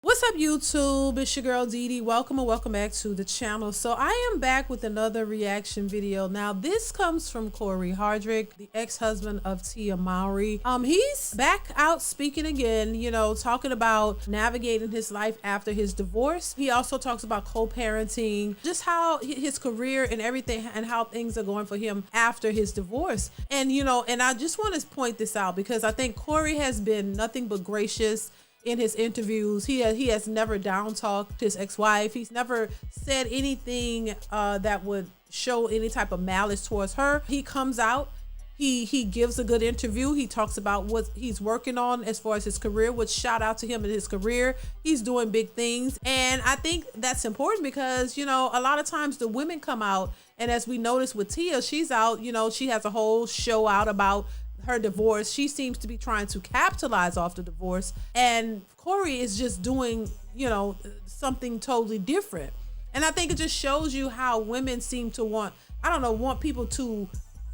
What's up, YouTube? It's your girl DeeDee. Welcome and welcome back to the channel. So I am back with another reaction video. Now this comes from Cory, Hardrict, the ex-husband of Mowry. He's back out speaking again, talking about navigating his life after his divorce. He also talks about co-parenting, just how his career and everything and how things are going for him after his divorce. And and I just want to point this out because I think Cory has been nothing but gracious in his interviews. He has never down talked his ex-wife. He's never said anything that would show any type of malice towards her. He comes out, he gives a good interview. He talks about what he's working on as far as his career, which shout out to him in his career. He's doing big things. And I think that's important because, a lot of times the women come out, and as we noticed with Tia, she's out, she has a whole show out about her divorce. She seems to be trying to capitalize off the divorce, and Cory is just doing something totally different. And I think it just shows you how women seem to want people to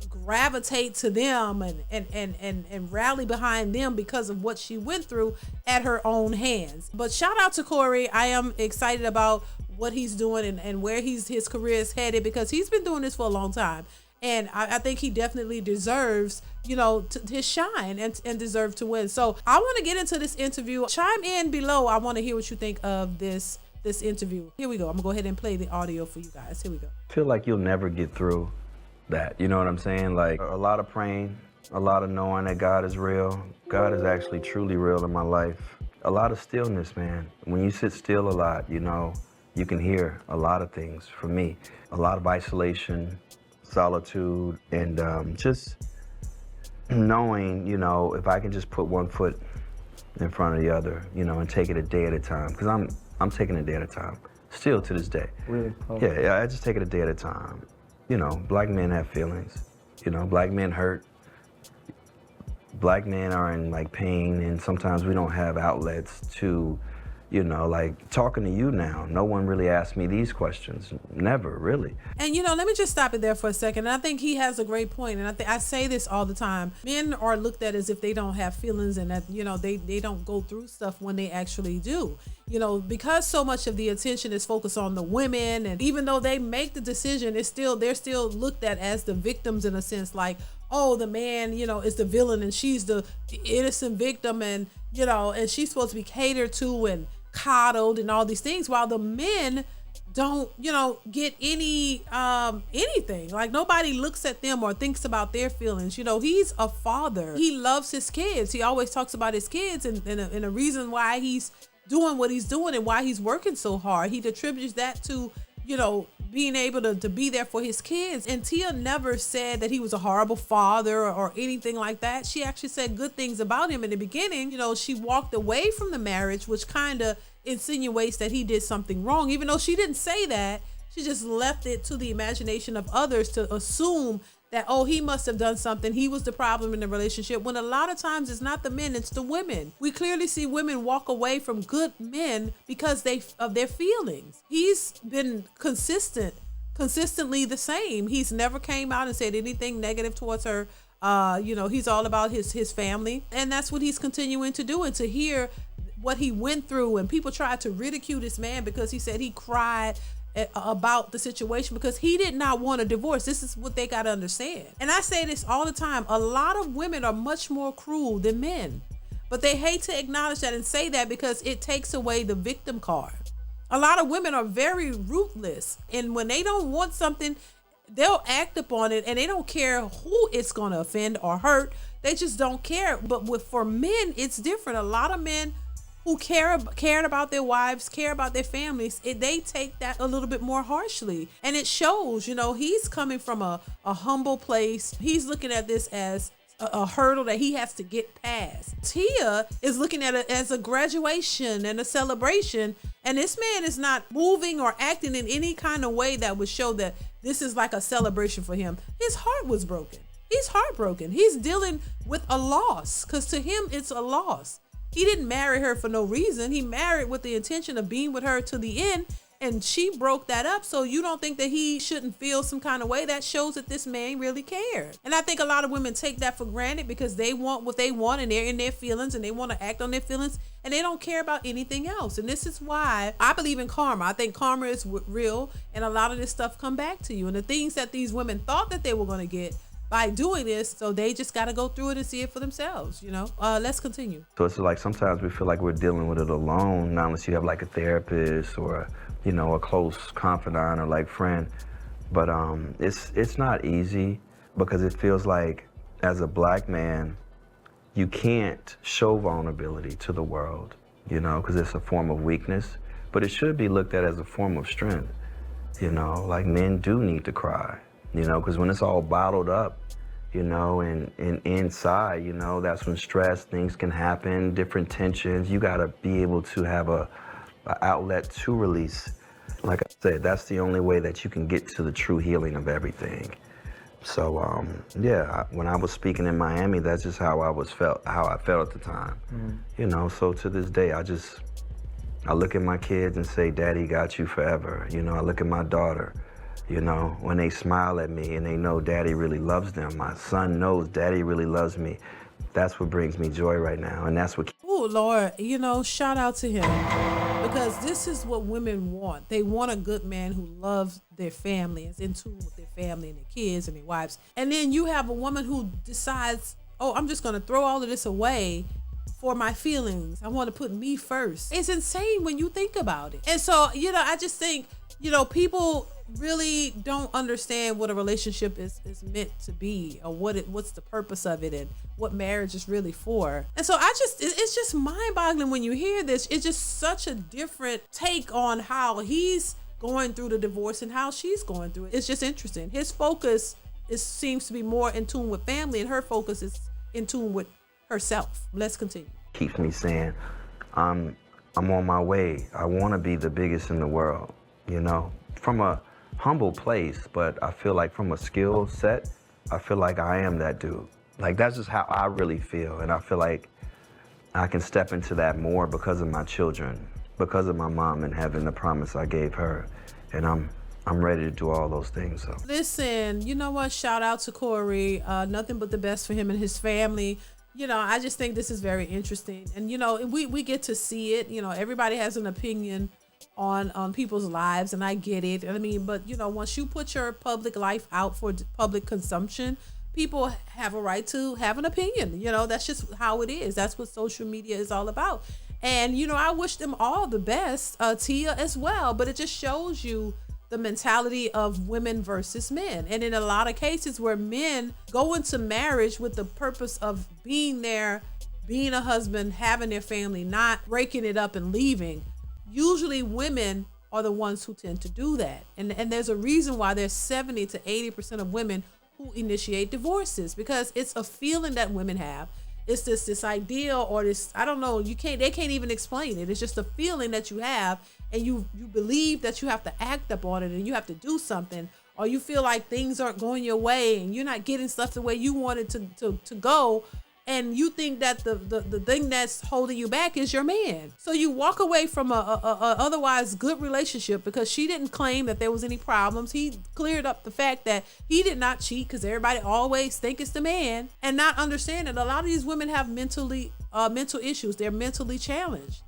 gravitate to them and rally behind them because of what she went through at her own hands. But shout out to Cory. I am excited about what he's doing and where his career is headed, because he's been doing this for a long time. And I think he definitely deserves, his shine and deserve to win. So I want to get into this interview. Chime in below. I want to hear what you think of this interview. Here we go. I'm gonna go ahead and play the audio for you guys. Here we go. I feel like you'll never get through that. You know what I'm saying? Like a lot of praying, a lot of knowing that God is real. God is actually truly real in my life. A lot of stillness, man. When you sit still a lot, you can hear a lot of things. For me, a lot of isolation, solitude, and just knowing, if I can just put one foot in front of the other, and take it a day at a time, because I'm taking a day at a time, still to this day. Really? Oh. Yeah, I just take it a day at a time. Black men have feelings. Black men hurt. Black men are in pain, and sometimes we don't have outlets to, like talking to you now. No one really asked me these questions. Never, really. And let me just stop it there for a second. And I think he has a great point. And I say this all the time. Men are looked at as if they don't have feelings, and that, they don't go through stuff when they actually do. Because so much of the attention is focused on the women, and even though they make the decision, they're still looked at as the victims in a sense, like, oh, the man, is the villain and she's the innocent victim, and and she's supposed to be catered to and coddled and all these things, while the men don't get anything. Like, nobody looks at them or thinks about their feelings. He's a father. He loves his kids. He always talks about his kids, and a reason why he's doing what he's doing and why he's working so hard. He attributes that to being able to be there for his kids. And Tia never said that he was a horrible father or anything like that. She actually said good things about him in the beginning. She walked away from the marriage, which kind of insinuates that he did something wrong, even though she didn't say that. She just left it to the imagination of others to assume that, oh, he must have done something. He was the problem in the relationship, when a lot of times it's not the men, it's the women. We clearly see women walk away from good men because of their feelings. He's been consistently the same. He's never came out and said anything negative towards her. He's all about his family, and that's what he's continuing to do. And to hear what he went through, and people tried to ridicule this man because he said he cried about the situation because he did not want a divorce. This is what they got to understand. And I say this all the time. A lot of women are much more cruel than men, but they hate to acknowledge that and say that because it takes away the victim card. A lot of women are very ruthless, and when they don't want something, they'll act upon it, and they don't care who it's going to offend or hurt. They just don't care. But for men, it's different. A lot of men who cared about their wives, care about their families, they take that a little bit more harshly. And it shows, he's coming from a humble place. He's looking at this as a hurdle that he has to get past. Tia is looking at it as a graduation and a celebration. And this man is not moving or acting in any kind of way that would show that this is like a celebration for him. His heart was broken. He's heartbroken. He's dealing with a loss, because to him, it's a loss. He didn't marry her for no reason. He married with the intention of being with her to the end. And she broke that up. So you don't think that he shouldn't feel some kind of way? That shows that this man really cared. And I think a lot of women take that for granted because they want what they want and they're in their feelings and they want to act on their feelings and they don't care about anything else. And this is why I believe in karma. I think karma is real and a lot of this stuff come back to you. And the things that these women thought that they were going to get by doing this, so they just got to go through it and see it for themselves, you know. Let's continue. So it's like sometimes we feel like we're dealing with it alone, not unless you have like a therapist or, you know, a close confidant or like friend. But it's not easy because it feels like as a black man, you can't show vulnerability to the world, you know, because it's a form of weakness. But it should be looked at as a form of strength, you know, like men do need to cry, you know, because when it's all bottled up, you know, and inside, you know, that's when stress, things can happen, different tensions. You got to be able to have a outlet to release. Like I said, that's the only way that you can get to the true healing of everything. So, yeah, when I was speaking in Miami, that's just how I felt at the time. You know, so to this day, I look at my kids and say, Daddy got you forever. You know, I look at my daughter. You know, when they smile at me and they know Daddy really loves them, my son knows Daddy really loves me. That's what brings me joy right now, and that's what. Oh Lord, you know, shout out to him because this is what women want. They want a good man who loves their family, is in tune with their family and their kids and their wives. And then you have a woman who decides, oh, I'm just going to throw all of this away for my feelings. I want to put me first. It's insane when you think about it. And so, you know, I just think, you know, people really don't understand what a relationship is meant to be, or what's the purpose of it and what marriage is really for. And so it's just mind-boggling when you hear this. It's just such a different take on how he's going through the divorce and how she's going through it. It's just interesting. His focus seems to be more in tune with family, and her focus is in tune with herself. Let's continue. Keeps me saying, I'm on my way. I want to be the biggest in the world, you know, from a humble place, but I feel like from a skill set, I feel like I am that dude. Like, that's just how I really feel. And I feel like I can step into that more because of my children, because of my mom and having the promise I gave her. And I'm ready to do all those things. So. Listen, you know what? Shout out to Cory. Nothing but the best for him and his family. You know, I just think this is very interesting. And, you know, we get to see it. You know, everybody has an opinion on people's lives, and I get it. I mean, but, you know, once you put your public life out for public consumption, people have a right to have an opinion. You know, that's just how it is. That's what social media is all about. And, you know, I wish them all the best, Tia as well. But it just shows you the mentality of women versus men. And in a lot of cases where men go into marriage with the purpose of being there, being a husband, having their family, not breaking it up and leaving, usually women are the ones who tend to do that. And there's a reason why there's 70 to 80% of women who initiate divorces, because it's a feeling that women have. It's this idea, or this, I don't know, they can't even explain it. It's just a feeling that you have, and you believe that you have to act upon it and you have to do something, or you feel like things aren't going your way and you're not getting stuff the way you want it to go. And you think that the thing that's holding you back is your man. So you walk away from a otherwise good relationship because she didn't claim that there was any problems. He cleared up the fact that he did not cheat, because everybody always think it's the man, and not understand that a lot of these women have mental issues. They're mentally challenged.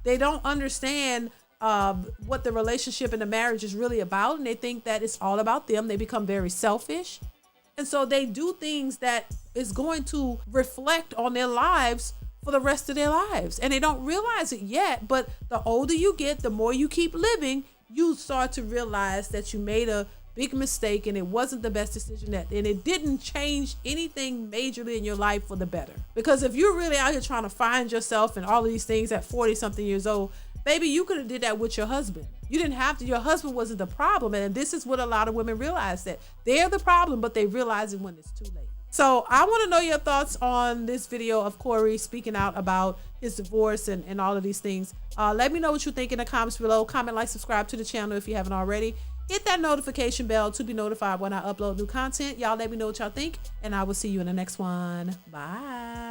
They don't understand what the relationship and the marriage is really about, and they think that it's all about them. They become very selfish. And so they do things that is going to reflect on their lives for the rest of their lives. And they don't realize it yet, but the older you get, the more you keep living, you start to realize that you made a big mistake and it wasn't the best decision, and it didn't change anything majorly in your life for the better. Because if you're really out here trying to find yourself and all of these things at 40 something years old, baby, you could have did that with your husband. You didn't have to. Your husband wasn't the problem. And this is what a lot of women realize, that they're the problem, but they realize it when it's too late. So I want to know your thoughts on this video of Cory speaking out about his divorce and all of these things. Let me know what you think in the comments below. Comment, like, subscribe to the channel if you haven't already. Hit that notification bell to be notified when I upload new content. Y'all let me know what y'all think, and I will see you in the next one. Bye.